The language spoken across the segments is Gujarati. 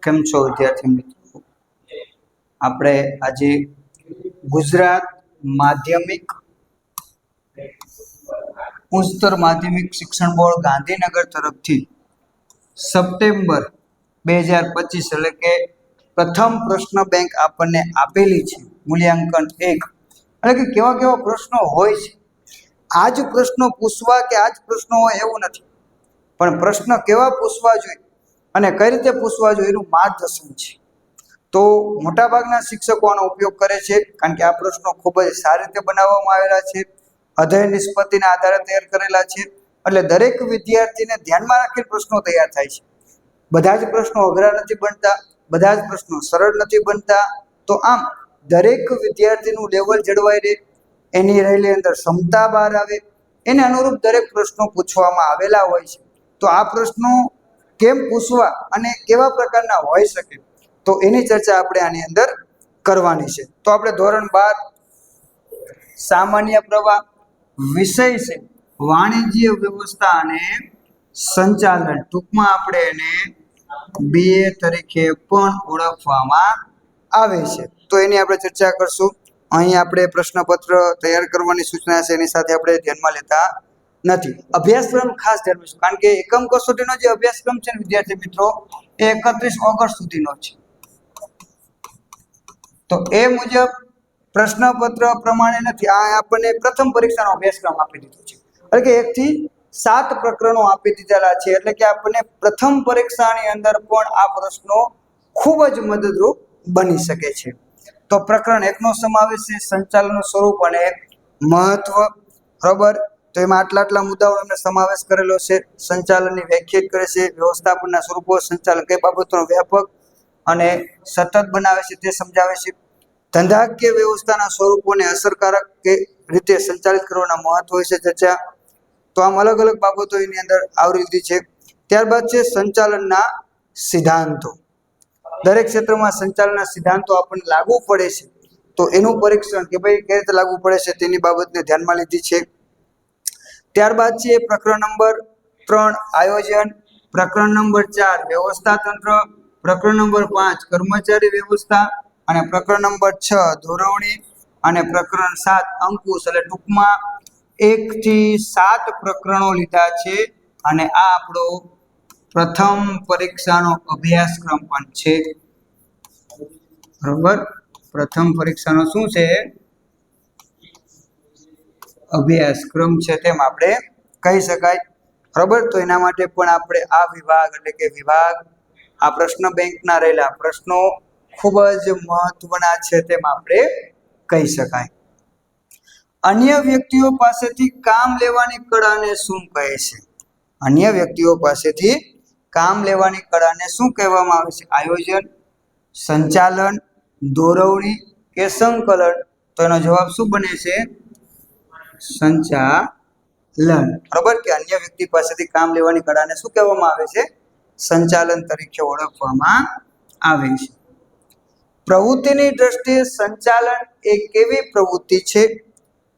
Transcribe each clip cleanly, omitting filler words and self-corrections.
કેમ છો વિદ્યાર્થી મિત્રો? આપણે આજે ગુજરાત માધ્યમિક ઉચ્ચતર માધ્યમિક શિક્ષણ બોર્ડ ગાંધીનગર તરફથી સપ્ટેમ્બર 2025 એટલે કે પ્રથમ પ્રશ્ન બેંક આપણને આપેલી છે, મૂલ્યાંકન 1 એટલે કે કેવા કેવા પ્રશ્નો હોય છે. આ જ પ્રશ્નો પૂછવા કે આ જ પ્રશ્નો હોય એવું નથી, પણ પ્રશ્ન કેવા પૂછવા જોઈએ અને કઈ રીતે પૂછવા જોઈએ એનું માર્ગદર્શન છે. તો મોટાભાગના શિક્ષકો આનો ઉપયોગ કરે છે, કારણ કે આ પ્રશ્નો ખૂબ જ સારી રીતે બનાવવામાં આવેલા છે, અધ્યયન નિષ્પત્તિના આધારે તૈયાર કરેલા છે. એટલે દરેક વિદ્યાર્થીને ધ્યાનમાં રાખીને પ્રશ્નો તૈયાર થાય છે. બધા જ પ્રશ્નો અઘરા નથી બનતા, બધા જ પ્રશ્નો સરળ નથી બનતા. તો આમ દરેક વિદ્યાર્થીનું લેવલ જળવાઈ રહે, એની રહેલી અંદર ક્ષમતા બહાર આવે, એને અનુરૂપ દરેક પ્રશ્નો પૂછવામાં આવેલા હોય છે. તો આ પ્રશ્નો કેમ પૂછવા અને કેવા પ્રકારના હોઈ શકે, તો એની ચર્ચા આપણે આની અંદર કરવાની છે. તો આપણે ધોરણ 12 સામાન્ય પ્રવાહ વિષય છે વાણિજ્ય વ્યવસ્થા અને સંચાલન, ટૂંકમાં આપણે એને BA તરીકે પણ ઓળખવામાં આવે છે. તો એની આપણે ચર્ચા કરશું. અહીં આપણે પ્રશ્નપત્ર તૈયાર કરવાની સૂચના છે, એની સાથે આપણે ધ્યાનમાં લેતા નથી. અભ્યાસક્રમ ખાસ ધ્યાન, કારણ કે એકમ કસોટીનો જે અભ્યાસક્રમ છે ને વિદ્યાર્થી મિત્રો, એ 31 ઓગસ્ટ સુધીનો છે. તો એ મુજબ પ્રશ્નપત્ર પ્રમાણે નથી, આ આપણને પ્રથમ પરીક્ષાનો અભ્યાસક્રમ આપી દીધો છે. એટલે કે 1 થી 7 પ્રકરણો આપી દીધેલા છે. એટલે કે આપણને પ્રથમ પરીક્ષાની અંદર પણ આ પ્રશ્નો ખૂબ જ મદદરૂપ બની શકે છે. તો પ્રકરણ 1 નો સમાવેશ છે સંચાલનનું સ્વરૂપ અને મહત્વ. બરાબર, તો એમાં આટલા મુદ્દાઓનો અમે સમાવેશ કરેલો છે. સંચાલનની વ્યાખ્યાયિત કરે છે, વ્યવસ્થાપનના સ્વરૂપો, સંચાલન કઈ બાબતોનો વ્યાપક અને સતત બનાવે છે તે સમજાવે છે. ધંધાકીય વ્યવસ્થાના સ્વરૂપોને અસરકારક કે રીતે સંચાલિત કરવાના મહત્વ વિશે ચર્ચા. તો આમ અલગ અલગ બાબતો એની અંદર આવરી લીધી છે. ત્યારબાદ છે સંચાલનના સિદ્ધાંતો. દરેક ક્ષેત્રમાં સંચાલનના સિદ્ધાંતો આપણને લાગુ પડે છે, તો એનું પરીક્ષણ કે ભાઈ કઈ રીતે લાગુ પડે છે તેની બાબતને ધ્યાનમાં લીધી છે. ત્યારબાદ છે પ્રકરણ નંબર 3 આયોજન, પ્રકરણ નંબર 4 વ્યવસ્થા તંત્ર, પ્રકરણ નંબર 5 કર્મચારી વ્યવસ્થા અને પ્રકરણ નંબર 6 ધોરવણી અને પ્રકરણ 7 અંકુશ. એટલે ટૂંકમાં 1 થી 7 પ્રકરણો લીધા છે અને આ આપણો પ્રથમ પરીક્ષાનો અભ્યાસક્રમ પણ છે. બરોબર, પ્રથમ પરીક્ષાનો શું છે? અભ્યાસક્રમ છે તેમ આપણે કહી શકાય. બરોબર, તો એના માટે પણ આપણે આ વિભાગ એટલે કે વિભાગ આ પ્રશ્ન બેંકના રહેલા પ્રશ્નો ખૂબ જ મહત્વના છે તેમ આપણે કહી શકાય. અન્ય વ્યક્તિઓ પાસેથી કામ લેવાની કળાને શું કહે છે? અન્ય વ્યક્તિઓ પાસેથી કામ લેવાની કળાને શું કહેવામાં આવે છે? આયોજન, સંચાલન, દોરવણી કે સંકલન? તો એનો જવાબ શું બને છે? સંચાલન. બરોબર, કે અન્ય વ્યક્તિ પાસેથી કામ લેવાની કળાને શું કહેવામાં આવે છે? સંચાલન તરીકે ઓળખવામાં આવે છે. પ્રવૃત્તિની દ્રષ્ટિએ સંચાલન એ કેવી પ્રવૃત્તિ છે?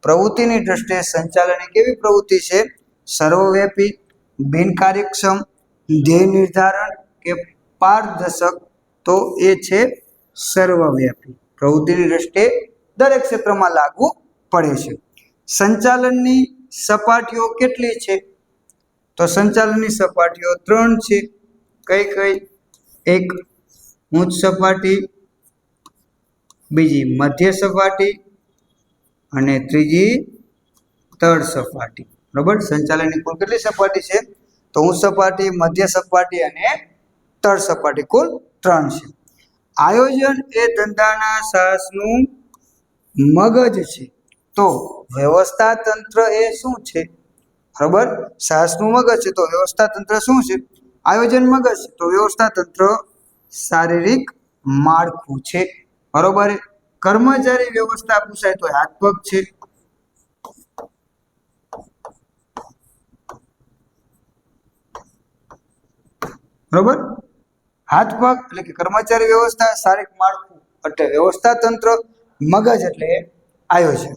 પ્રવૃત્તિની દ્રષ્ટિએ સંચાલન એ કેવી પ્રવૃત્તિ છે? સર્વવ્યાપી, બિનકાર્યક્ષમ, ધ્યેય નિર્ધારણ કે પારદર્શક? તો એ છે સર્વવ્યાપી. પ્રવૃત્તિની દ્રષ્ટિએ દરેક ક્ષેત્રમાં લાગુ પડે છે. સંચાલનની સપાટીઓ કેટલી છે? તો સંચાલનની સપાટીઓ 3 છે. કઈ કઈ? એક ઉચ્ચ સપાટી, બીજી મધ્ય સપાટી અને ત્રીજી તળ સપાટી. બરોબર, સંચાલનની કુલ કેટલી સપાટી છે? તો ઉચ્ચ સપાટી, મધ્ય સપાટી અને તળ સપાટી, કુલ 3 છે. આયોજન એ ધંધાના સાહસનું મગજ છે. તો વ્યવસ્થા તંત્ર એ શું છે? બરોબર, સાહસનું મગજ છે, તો વ્યવસ્થા તંત્ર શું છે? આયોજન મગજ છે, તો વ્યવસ્થા તંત્ર શારીરિક માળખું છે. બરોબર, કર્મચારી વ્યવસ્થા પૂછાય તો હાથ પગ છે. બરોબર, હાથ પગ એટલે કે કર્મચારી વ્યવસ્થા, શારીરિક માળખું એટલે વ્યવસ્થા તંત્ર, મગજ એટલે આયોજન.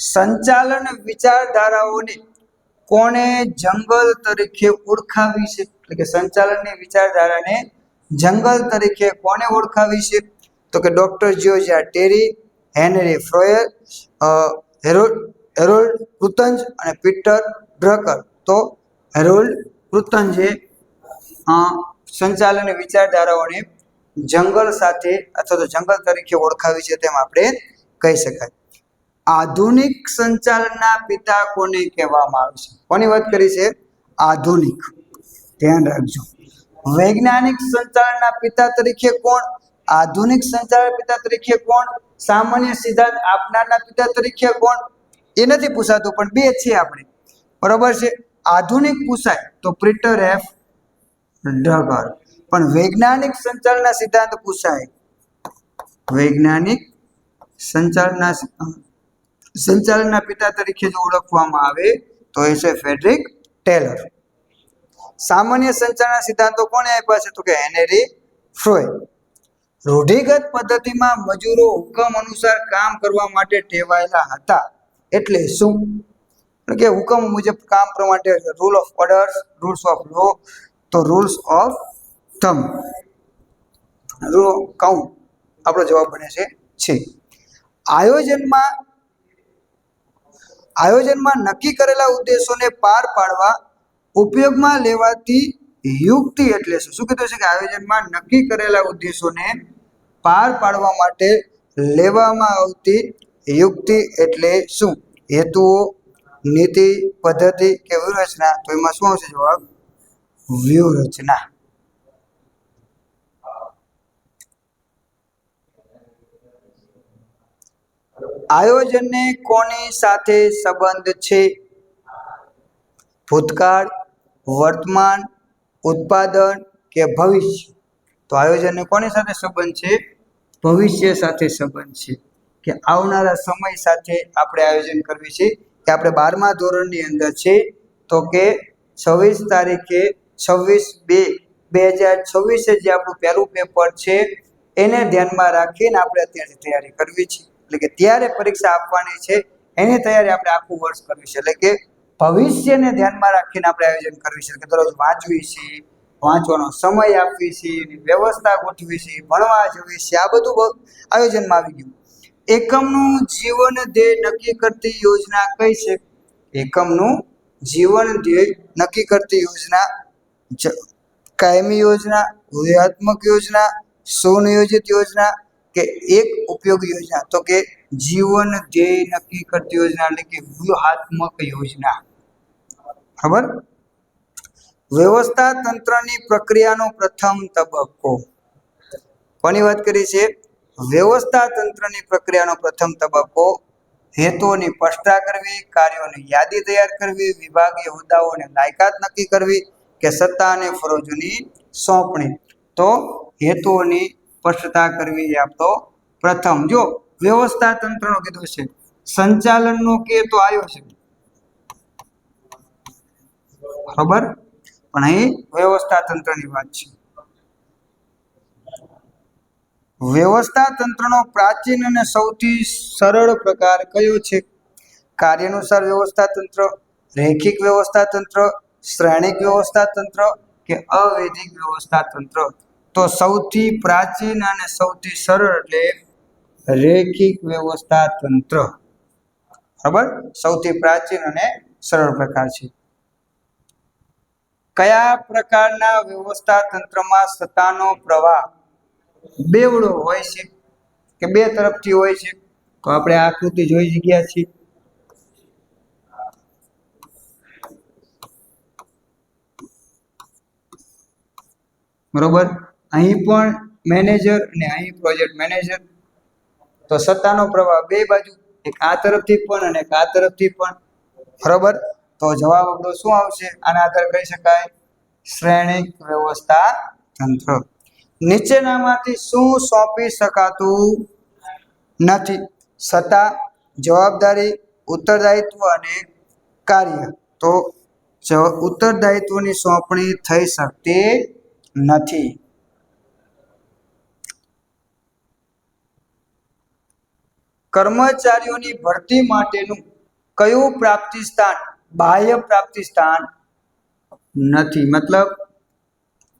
સંચાલન વિચારધારાઓને કોને જંગલ તરીકે ઓળખાવી છે? એટલે કે સંચાલનની વિચારધારાને જંગલ તરીકે કોને ઓળખાવી છે? તો કે doctor George Terry, Henry Fayol, Harold Koontz અને પીટર ડ્રકર. તો હેરોલ્ડ કૃતંજે સંચાલનની વિચારધારાઓને જંગલ સાથે અથવા તો જંગલ તરીકે ઓળખાવી છે તેમ આપણે કહી શકાય. આધુનિક સંચાલનના પિતા કોને કહેવામાં આવે છે? કોની વાત કરી છે? આધુનિક. ધ્યાન રાખજો. વૈજ્ઞાનિક સંચાલનના પિતા તરીકે કોણ? આધુનિક સંચાલન પિતા તરીકે કોણ? સામાન્ય સિદ્ધાંત આપનારના પિતા તરીકે કોણ? એ નથી પૂછાતું, પણ બે છે આપણે, બરોબર છે. આધુનિક પૂછાય તો પીટર એફ ડ્રકર, પણ વૈજ્ઞાનિક સંચાલનના સિદ્ધાંત પૂછાય, વૈજ્ઞાનિક સંચાલનના પિતા તરીકે જો ઓળખવામાં આવે તો એ છે ફ્રેડરિક ટેલર. સામાન્ય સંચાલનના સિદ્ધાંતો કોણે આપ્યા છે? તો કે હેનરી ફ્રોય. રૂઢિગત પદ્ધતિમાં મજૂરો હુકમ અનુસાર કામ કરવા માટે ટેવાયેલા હતા, એટલે શું? કે હુકમ મુજબ કામ કરવા માટે rule of orders, rules of law, તો રૂલ્સ ઓફ થંબ, કાઉન્ટ આપણો જવાબ બને છે. આયોજનમાં નક્કી કરેલા ઉદ્દેશોને પાર પાડવા ઉપયોગમાં લેવાતી યુક્તિ એટલે શું? શું કીધું છે કે આયોજનમાં નક્કી કરેલા ઉદ્દેશોને પાર પાડવા માટે લેવામાં આવતી યુક્તિ એટલે શું? હેતુઓ, નીતિ, પદ્ધતિ કે વ્યૂહરચના? તો એમાં શું આવશે જવાબ? વ્યૂહરચના. આયોજનને કોની સાથે સંબંધ છે? ભૂતકાળ, વર્તમાન, ઉત્પાદન કે ભવિષ્ય? તો આયોજનને કોની સાથે સંબંધ છે? ભવિષ્ય સાથે સંબંધ છે, કે આવનારા સમય સાથે આપણે આયોજન કરવી છે. કે આપણે 12મા ધોરણની અંદર છે તો કે 26 તારીખે 26/2/2026 જે આપણું પહેલું પેપર છે એને ધ્યાનમાં રાખીને આપણે અત્યારથી તૈયારી કરવી છે. એટલે કે ત્યારે પરીક્ષા આપવાની છે એની તૈયારી આપણે આખું વર્ષ કરવી છે. એટલે કે ભવિષ્યને ધ્યાનમાં રાખીને આપણે આયોજન કરવી છે. કે દરરોજ વાંચવી છે, વાંચવાનો સમય આપવી છે, વ્યવસ્થા ગોઠવી છે, ભણવા જવી છે, આ બધું આયોજનમાં આવી ગયું. એકમનું જીવન ધ્યેય નક્કી કરતી યોજના કઈ છે? એકમનું જીવન ધ્યેય નક્કી કરતી યોજના કાયમી યોજના, વ્યૂહાત્મક યોજના, સુનિયોજિત યોજના કે એક ઉપયોગી યોજના? તો કે જીવન ધ્યેય નક્કી કરતી યોજના એટલે કે વ્યૂહાત્મક યોજના. ખબર? વ્યવસ્થા તંત્રની પ્રક્રિયાનો પ્રથમ તબક્કો. કોની વાત કરી છે? વ્યવસ્થા તંત્રની પ્રક્રિયાનો પ્રથમ તબક્કો હેતુઓની સ્પષ્ટતા કરવી, કાર્યોની યાદી તૈયાર કરવી, વિભાગીય હોદ્દાઓને લાયકાત નક્કી કરવી કે સત્તા અને ફરજોની સોંપણી? તો હેતુઓની સ્પષ્ટતા કરવી એ આપણો પ્રથમ. જો વ્યવસ્થા તંત્રનો કીધું છે, સંચાલનનો કે તો આયોજન, બરાબર, પણ અહીં વ્યવસ્થા તંત્રની વાત છે. વ્યવસ્થા તંત્રનો પ્રાચીન અને સૌથી સરળ પ્રકાર કયો છે? કાર્યાનુસાર વ્યવસ્થા તંત્ર, રૈખિક વ્યવસ્થા તંત્ર, શ્રેણિક વ્યવસ્થા તંત્ર કે અવૈધિક વ્યવસ્થા તંત્ર? તો સૌથી પ્રાચીન અને સૌથી સરળ એટલે રૈખિક વ્યવસ્થા તંત્ર. બરાબર, સૌથી પ્રાચીન અને સરળ પ્રકાર છે. કયા પ્રકારના વ્યવસ્થા તંત્રમાં સત્તાનો પ્રવાહ બેવડો હોય છે કે બે તરફથી હોય છે? તો આપણે આ આકૃતિ જોઈ ગયા છીએ. બરોબર, અહીં પણ મેનેજર અને અહીં પ્રોજેક્ટ મેનેજર. તો સત્તાનો પ્રવાહ બે બાજુ, એક આ તરફથી પણ અને એક આ તરફથી પણ. બરોબર, તો જવાબ આપણો શું આવશે? આના આધારે કહી શકાય શ્રેણિક વ્યવસ્થા તંત્ર. નીચેનામાંથી શું સોંપી શકાતું નથી? સત્તા, જવાબદારી, ઉત્તરદાયિત્વ અને કાર્ય. તો ઉત્તરદાયિત્વની સોંપણી થઈ શકતી નથી. કર્મચારીઓની ભરતી માટેનું કયું પ્રાપ્તિ સ્થાન બાહ્ય પ્રાપ્તિ સ્થાન નથી, મતલબ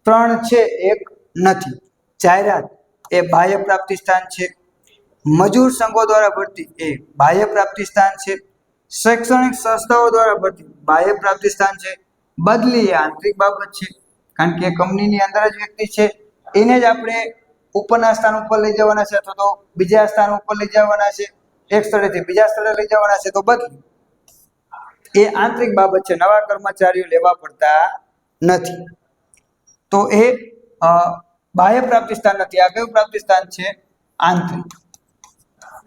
3 છે 1 નથી. જાહેરાત એ બાહ્ય પ્રાપ્તિ સ્થાન છે. મજૂર સંઘો દ્વારા ભરતી એ બાહ્ય પ્રાપ્તિ સ્થાન છે. શૈક્ષણિક સંસ્થાઓ દ્વારા ભરતી બાહ્ય પ્રાપ્તિ સ્થાન છે. બદલી એ આંતરિક બાબત છે, કારણ કે કંપનીની અંદર જ વ્યક્તિ છે એને જ આપણે ઉપરના સ્થાન ઉપર લઈ જવાના છે અથવા તો બીજા સ્થાન ઉપર લઈ જવાના છે, એક સ્થળેથી બીજા સ્થળે લઈ જવાના છે, તો બદલી એ આંતરિક બાબત છે. નવા કર્મચારીઓ લેવા પડતા નથી, તો એ બાહ્ય પ્રાપ્તિ સ્થાન નથી. આ કયું પ્રાપ્તિ સ્થાન છે? આંતરિક.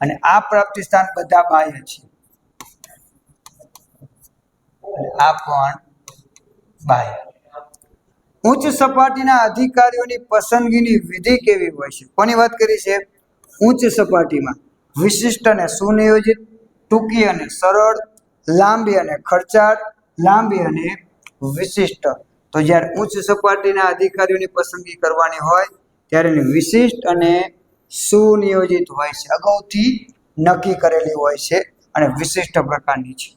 અને આ પ્રાપ્તિ સ્થાન બધા બાહ્ય છે, આ પણ બાહ્ય. ઉચ્ચ સપાટીના અધિકારીઓની પસંદગીની વિધિ કેવી હોય છે? કોની વાત કરી છે? ઉચ્ચ સપાટીમાં વિશિષ્ટ અને સુનિયોજિત, ટૂંકી અને સરળ, લાંબી અને ખર્ચાળ, લાંબી અને વિશિષ્ટ. તો જ્યારે ઉચ્ચ સપાટીના અધિકારીઓની પસંદગી કરવાની હોય ત્યારે એની વિશિષ્ટ અને સુનિયોજિત હોય છે, અગાઉથી નક્કી કરેલી હોય છે અને વિશિષ્ટ પ્રકારની છે.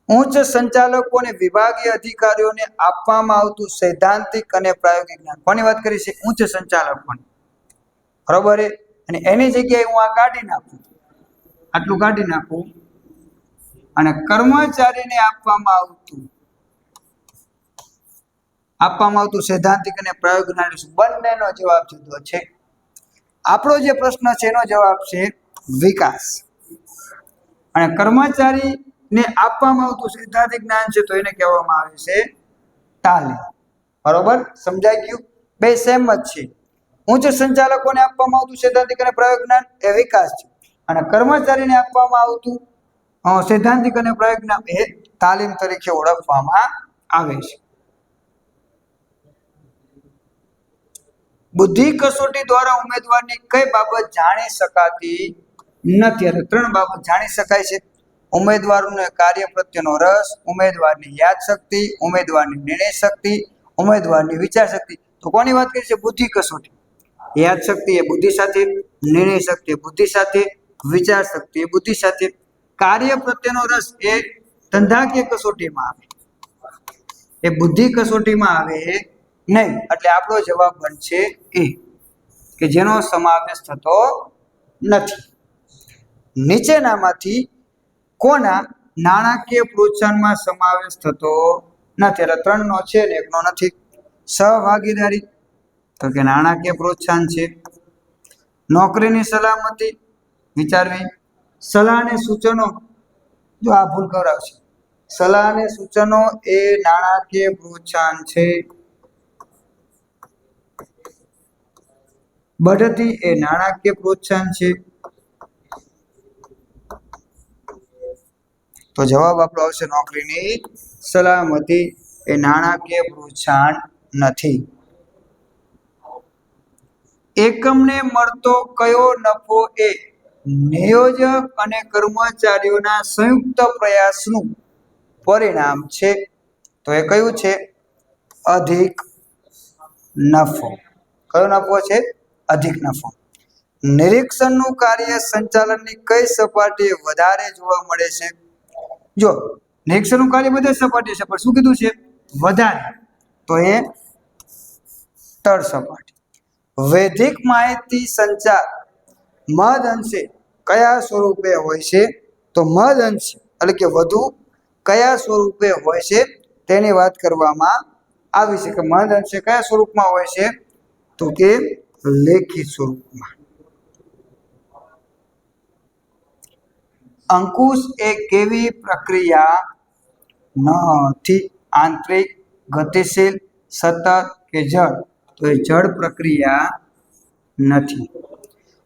ઉચ્ચ સંચાલકો અને વિભાગીય અધિકારીઓને આપવામાં આવતું સૈદ્ધાંતિક અને પ્રાયોગિક જ્ઞાન. કોની વાત કરી છે? ઉચ્ચ સંચાલકોની. બરોબર. અને એની જગ્યાએ હું આ કાઢી નાખું, આટલું કાઢી નાખું, અને કર્મચારીને આપવામાં આવતું સૈદ્ધાંતિક અને પ્રાયોગિક જ્ઞાન. બંનેનો જવાબ જુદો છે. આપણો જે પ્રશ્ન છે એનો જવાબ છે વિકાસ, અને કર્મચારીને આપવામાં આવતું સૈદ્ધાંતિક જ્ઞાન છે તો એને કહેવામાં આવે છે તાલીમ. બરોબર, સમજાઈ ગયું? બે સેમ જ છે. ઉચ્ચ સંચાલકોને આપવામાં આવતું સૈદ્ધાંતિક અને પ્રાયોગિક જ્ઞાન એ વિકાસ છે, અને કર્મચારીને આપવામાં આવતું સૈદ્ધાંતિક અને પ્રાયોગિક જ્ઞાન એ તાલીમ તરીકે ઓળખવામાં આવે છે. બુદ્ધિ કસોટી દ્વારા ઉમેદવારની કઈ બાબત જાણી શકાતી નથી? એટલે 3 બાબત જાણી શકાય છે. ઉમેદવારનો કાર્ય પ્રત્યેનો રસ, ઉમેદવારની યાદશક્તિ, ઉમેદવારની નિર્ણય શક્તિ, ઉમેદવારની વિચાર શક્તિ. તો કોની વાત કરી છે? બુદ્ધિ કસોટી. યાદશક્તિ એ બુદ્ધિ સાથે, નિર્ણય શક્તિ એ બુદ્ધિ સાથે, વિચાર શક્તિ એ બુદ્ધિ સાથે. કાર્ય પ્રત્યેનો રસ એ ધંધાકીય કસોટીમાં આવે, એ બુદ્ધિ કસોટીમાં આવે નહીં. એટલે આપણો જવાબ બનશે એ, કે જેનો સમાવેશ થતો નથી. નીચેનામાંથી કોના નાણાકીય પ્રોત્સાહનમાં સમાવેશ થતો નથી? એટલે 3 નો છે ને 1 નો નથી. સહભાગીદારી, તો કે નાણાકીય પ્રોત્સાહન છે. નોકરીની સલામતી વિચારવી. સલાહ અને સૂચનો, જો આ ભૂલ કરાવશે, સલાહ અને સૂચનો એ નાણાકીય પ્રોત્સાહન છે. બઢતી એ નાણાકીય પ્રોત્સાહન છે. તો જવાબ આપણો આવશે નોકરીની સલામતી એ નાણાકીય પ્રોત્સાહન નથી. એકમને મળતો કયો નફો એ નિયોજક અને કર્મચારીઓના સંયુક્ત પ્રયાસનું પરિણામ છે? તો એ કયું છે? અધિક નફો. કયો નફો છે? અધિક નફો. નિરીક્ષણનું કાર્ય સંચાલનની કઈ સપાટીએ વધારે જોવા મળે છે? જો નિરીક્ષણનું કાર્ય બધી સપાટી છે, પણ શું કીધું છે? વધારે. તો એ તળ સપાટી. વૈધિક માહિતી સંચાર મહદ અંશે કયા સ્વરૂપે હોય છે? તો મહદ અંશે એટલે કે વધુ કયા સ્વરૂપે હોય છે તેની વાત કરવામાં આવી છે, કે મહદ અંશે કયા સ્વરૂપમાં હોય છે? તો કે લેખિત સ્વરૂપમાં. અંકુશ એ કેવી પ્રક્રિયા નથી? આંતરિક, ગતિશીલ, સતત કે જળ? તો એ જળ પ્રક્રિયા નથી.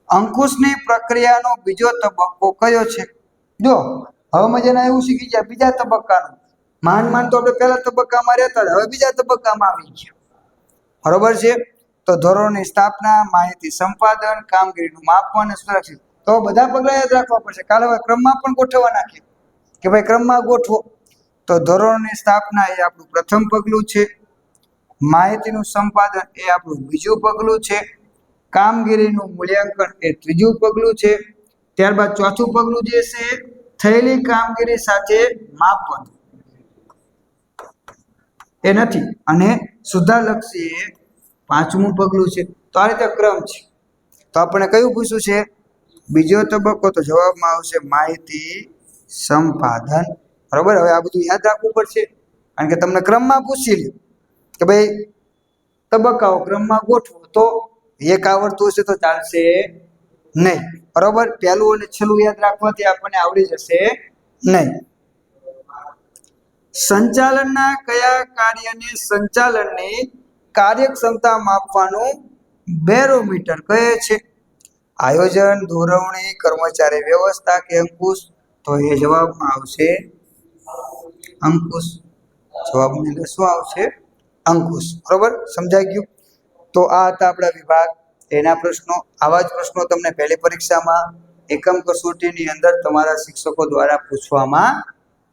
અંકુશની પ્રક્રિયાનો બીજો તબક્કો કયો છે? જો હવે મજાના એવું શીખી ગયા બીજા તબક્કાનું. માંડ તો આપણે પહેલા તબક્કામાં રહેતા હતા, હવે બીજા તબક્કામાં આવી ગયા. બરોબર છે? તો ધોરણોની સ્થાપના, માહિતી સંપાદન, કામગીરીનું માપન અને સુરક્ષિત. તો બધા પગલાં યાદ રાખવા પડશે. કાલે હવે ક્રમમાં પણ ગોઠવવા નાખીએ કે ભાઈ ક્રમમાં ગોઠવો. તો ધોરણોની સ્થાપના એ આપણું પ્રથમ પગલું છે. માહિતીનું સંપાદન એ આપણું બીજું પગલું છે. કામગીરીનું મૂલ્યાંકન એ ત્રીજું પગલું છે. ત્યારબાદ ચોથું પગલું જે છે થયેલી કામગીરી સાથે માપન એ નથી, અને સુધારલક્ષી એ પાંચમું પગલું છે. તો આ રીતે ક્રમ છે. તો આપણે કયું પૂછ્યું છે? બીજો તબક્કો. તો જવાબમાં આવશે માહિતી સંપાદન. બરોબર. હવે આ બધું યાદ રાખવું પડશે, કારણ કે તમને ક્રમમાં પૂછી લે કે ભાઈ તબક્કાઓ ક્રમમાં ગોઠવો, તો એક આવડતું હશે તો ચાલશે નહીં. બરોબર. પહેલું અને છેલ્લું યાદ રાખવાથી આપણને આવડી જશે નહીં. સંચાલનના કયા કાર્યને સંચાલનની કાર્યક્ષમતા માપવાનું બેરોમીટર કહે છે? આયોજન, દોરવણી, કર્મચારી વ્યવસ્થા કે અંકુશ? તો એ જવાબમાં આવશે અંકુશ. જવાબની અંદર શું આવશે? અંકુશ. બરોબર. સમજાઈ ગયું? તો આ હતા આપણા વિભાગ એના પ્રશ્નો. આવા જ પ્રશ્નો તમને પહેલી પરીક્ષામાં એકમ કસોટીની અંદર તમારા શિક્ષકો દ્વારા પૂછવામાં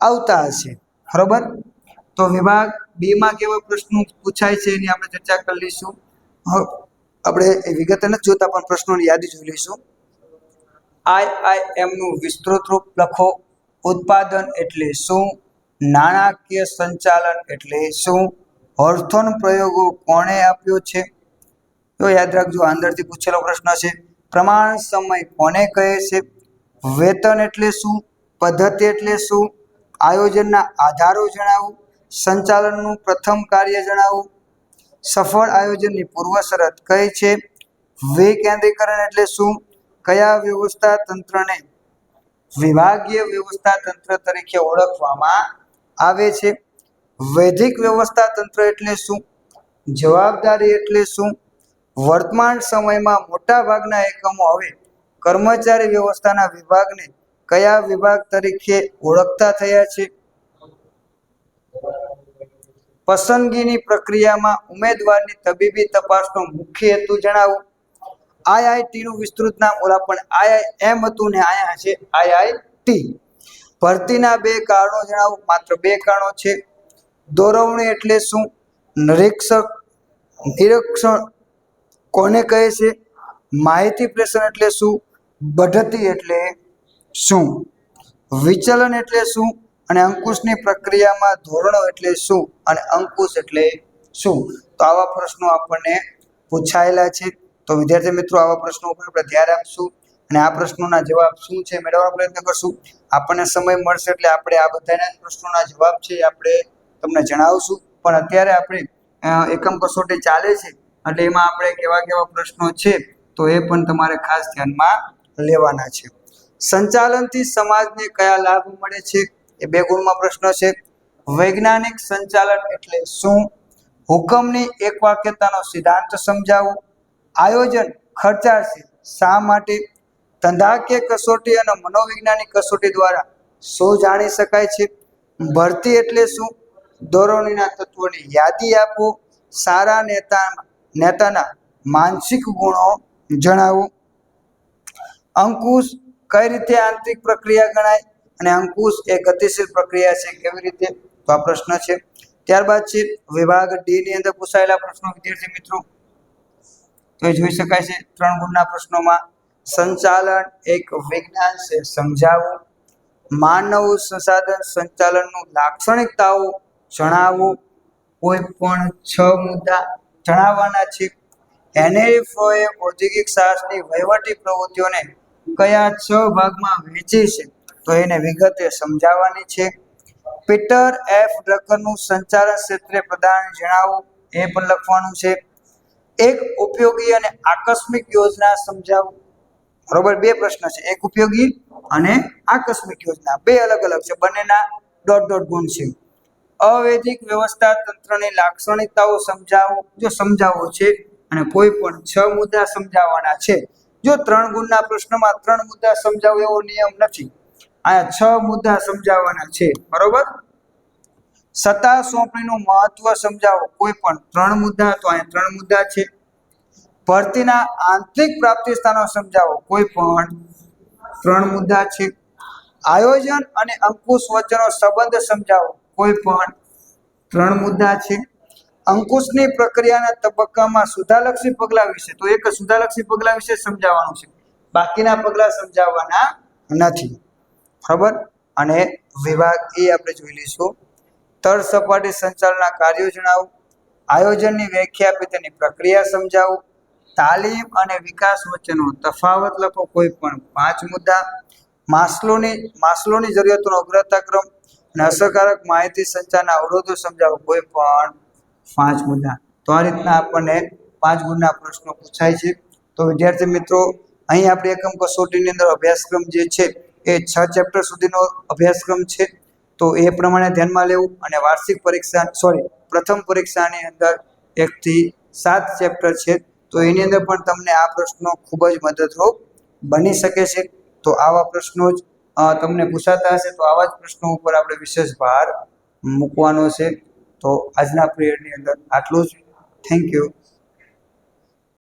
આવતા હશે. બરોબર. તો વિભાગ 2 માં કેવા પ્રશ્નો પૂછાય છે એની આપણે ચર્ચા કરી લઈશું. આપણે એ વિગતે નથી જોતા, પણ પ્રશ્નોની યાદી જોઈ લઈશું. IIM નું વિસ્તૃત રૂપ લખો. ઉત્પાદન એટલે શું? નાણાકીય સંચાલન એટલે શું? હોર્થોન પ્રયોગો કોણે આપ્યો છે? તો યાદ રાખજો, અંદરથી પૂછેલો પ્રશ્ન છે. પ્રમાણ સમય કોને કહે છે? વેતન એટલે શું? પદ્ધતિ એટલે શું? આયોજનના આધારો જણાવો. સંચાલનનું પ્રથમ કાર્ય જણાવો. સફળ આયોજનની પૂર્વ શરત કઈ છે? વિકેન્દ્રીકરણ એટલે શું? કયા વ્યવસ્થા તંત્રને વિભાગીય વ્યવસ્થા તંત્ર તરીકે ઓળખવામાં આવે છે? વૈધિક વ્યવસ્થા તંત્ર એટલે શું? જવાબદારી એટલે શું? વર્તમાન સમયમાં મોટા ભાગના એકમો હવે કર્મચારી વ્યવસ્થાના વિભાગને કયા વિભાગ તરીકે ઓળખતા થયા છે? પસંદગીની પ્રક્રિયામાં ઉમેદવારની તબીબી તપાસનો મુખ્ય હેતુ જણાવો. IIT નું વિસ્તૃત નામ, ઓલા પણ IIM હતું ને આયા છે IIT. ભરતીના 2 કારણો જણાવો. માત્ર 2 કારણો છે. દોરવણી એટલે શું? નિરીક્ષણ કોને કહે છે? માહિતી પ્રેષણ એટલે શું? પદ્ધતિ એટલે શું? વિચલન એટલે શું? અને અંકુશની પ્રક્રિયામાં ધોરણો એટલે શું? અને અંકુશ એટલે શું? તો આવા પ્રશ્નો આપણને પૂછાયેલા છે. તો વિદ્યાર્થી મિત્રો, આવા પ્રશ્નો ઉપર આપણે ધ્યાન આપશું અને આ પ્રશ્નોના જવાબ શું છે મેળવવાનો પ્રયત્ન કરશું. આપણને સમય મળશે એટલે આપણે આ બધાના પ્રશ્નોના જવાબ છે આપણે તમને જણાવશું. પણ અત્યારે આપણે એકમ કસોટી ચાલે છે એટલે એમાં આપણે કેવા કેવા પ્રશ્નો છે તો એ પણ તમારે ખાસ ધ્યાનમાં લેવાના છે. સંચાલનથી સમાજને કયા લાભ મળે છે? એ 2 ગુણમાં પ્રશ્ન છે. વૈજ્ઞાનિક સંચાલન એટલે શું? હુકમની એક વાક્યતાનો સિદ્ધાંત સમજાવો. આયોજન ખર્ચાળ છે, શા માટે? ધંધાકીય કસોટી અને મનોવૈજ્ઞાનિક કસોટી દ્વારા શું જાણી શકાય છે? ભરતી એટલે શું? દોરવણીના તત્વોની યાદી આપો. સારા નેતાના માનસિક ગુણો જણાવો. અંકુશ કઈ રીતે આંતરિક પ્રક્રિયા ગણાય? અને અંકુશ એ ગતિશીલ પ્રક્રિયા છે, કેવી રીતે? તો આ પ્રશ્ન છે. ત્યારબાદ છે વિભાગ ડી ની અંદર પૂછાયેલા પ્રશ્નો. વિદ્યાર્થી મિત્રો, તો એ જોઈ શકાય છે 3 ગુણના પ્રશ્નોમાં. સંચાલન એક વિજ્ઞાન છે, સમજાવો. માનવ સંસાધન સંચાલનનું લાક્ષણિકતાઓ જણાવો. કોઈ પણ 6 મુદ્દા જણાવવાના છે. હેનરી ફ્રોએ ઔદ્યોગિક સાહસની વહીવટી પ્રવૃત્તિઓને કયા 6 ભાગમાં વહેંચી છે? તો એને વિગતે સમજાવવાની છે. પીટર એફ ડ્રકરનું સંચાલન ક્ષેત્રે પ્રદાન જણાવો. એ પણ લખવાનું છે. એક ઉપયોગી અને આકસ્મિક યોજના સમજાવો. બરોબર. 2 પ્રશ્ન છે. એક ઉપયોગી અને આકસ્મિક યોજના, 2 અલગ અલગ છે. બંનેના ... ગુણ છે. અવૈધિક વ્યવસ્થા તંત્રની લાક્ષણિકતાઓ સમજાવો. જો સમજાવવો છે અને કોઈ પણ 6 મુદ્દા સમજાવવાના છે. જો 3 ગુણના પ્રશ્નમાં 3 મુદ્દા સમજાવો એવો નિયમ નથી. આયા 6 મુદ્દા સમજાવવાના છે. બરોબર. સત્તા સોંપણીનું મહત્વ સમજાવો. કોઈ પણ 3 મુદ્દા, તો અહીંયા 3 મુદ્દા છે. ભરતીના આંતરિક પ્રાપ્તિ સ્થાનો સમજાવો. કોઈ પણ 3 મુદ્દા છે. આયોજન અને અંકુશ વચ્ચેનો સંબંધ સમજાવો. કોઈ પણ 3 મુદ્દા છે. અંકુશની પ્રક્રિયાના તબક્કામાં સુધારલક્ષી પગલા વિશે, તો એક સુધારલક્ષી પગલા વિશે સમજાવવાનું છે. બાકીના પગલા સમજાવવાના નથી. બરાબર. અને વિભાગ એ આપણે જોઈ લઈશું. તળ સપાટી સંચાલનના કાર્યો જણાવો, આયોજનની વ્યાખ્યા આપી તેની પ્રક્રિયા સમજાવો, તાલીમ અને વિકાસ વચ્ચેનો તફાવત લખો કોઈ પણ 5 મુદ્દા, માસ્લોની જરૂરિયાતોનો અગ્રતાક્રમ અને અસરકારક માહિતી સંચારના અવરોધો સમજાવો કોઈ પણ 5 મુદ્દા. તો આ રીતના આપણને 5 ગુણના પ્રશ્નો પૂછાય છે. તો વિદ્યાર્થી મિત્રો, અહીં આપણે એકમ કસોટીની અંદર અભ્યાસક્રમ જે છે એ 6 ચેપ્ટર સુધીનો અભ્યાસક્રમ છે. તો એ પ્રમાણે ધ્યાનમાં લેવું અને વાર્ષિક પરીક્ષા પ્રથમ પરીક્ષાની અંદર 1 થી 7 ચેપ્ટર છે. તો એની અંદર પણ તમને આ પ્રશ્નો ખૂબ જ મદદરૂપ બની શકે છે. તો આવા પ્રશ્નો જ તમને પૂછાતા હશે તો આવા જ પ્રશ્નો ઉપર આપણે વિશેષ ભાર મૂકવાનો છે. તો આજના પીરિયડની અંદર આટલું જ. Thank you.